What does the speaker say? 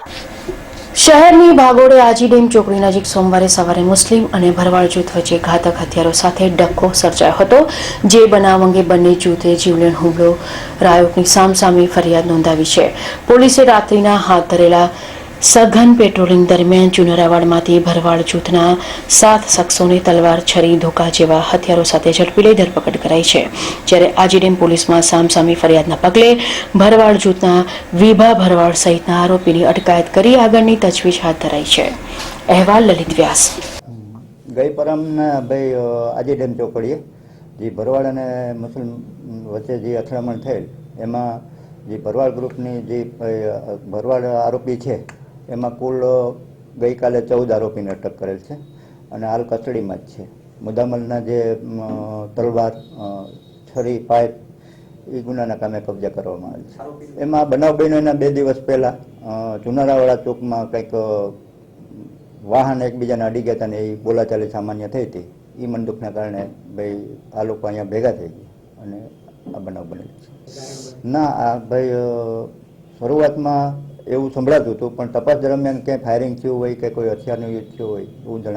શહેરની ભાગોળે આજી ડેમ ચોકડી નજીક સોમવારે સવારે મુસ્લિમ અને ભરવાડ જૂથ વચ્ચે ઘાતક હથિયારો સાથે ડખ્ખો સર્જાયો હતો, જે બનાવ અંગે બંને જૂથે જીવલેણ હુમલો રાયોટની સામસામે ફરિયાદ નોંધાવી છે. પોલીસે રાત્રિના હાથ ધરેલા સઘન પેટ્રોલિંગ દરમિયાન ચુનરાવાડમાંથી ભરવાડ જૂથના 7 શખ્સોને તલવાર, છરી, ધોકા જેવા હથિયારો સાથે ઝડપી લઈ ધરપકડ કરાઈ છે. જ્યારે આજી ડેમ પોલીસમાં સામસામી ફરિયાદના પગલે ભરવાડ જૂથના વિભા ભરવાડ સહિતના આરોપીની અટકાયત કરી આગળની તજવીજ હાથ ધરાઈ છે. અહેવાલ લલિત વ્યાસ. ગઈ પરમના ભાઈ આજી ડેમ ચોકડીએ જે ભરવાડ અને મુસ્લિમ વચ્ચે જે અથડામણ થયેલ એમાં જે ભરવાડ ગ્રુપની જે ભરવાડ આરોપી છે એમાં કુલ ગઈકાલે 14 આરોપીને અટક કરેલ છે અને હાલ કસ્ટડીમાં જ છે. મુદ્દામાલના જે તલવાર, છરી, પાઇપ એ ગુનાના કામે કબજા કરવામાં આવેલ છે. એમાં બનાવ બન્યો એના 2 દિવસ પહેલા ચુનારાવાડા ચોકમાં કંઈક વાહન એકબીજાને અડી ગયા હતા ને એ બોલાચાલી સામાન્ય થઈ હતી. એ મનદુખના કારણે ભાઈ આ લોકો અહીંયા ભેગા થઈ ગયા અને આ બનાવ બનેલો છે. ના, આ ભાઈ શરૂઆતમાં એવું સંભળાતું હતું, પણ તપાસ દરમિયાન ક્યાંય ફાયરિંગ થયું હોય કે કોઈ હથિયારનું યુદ્ધ થયું હોય એવું જણાય.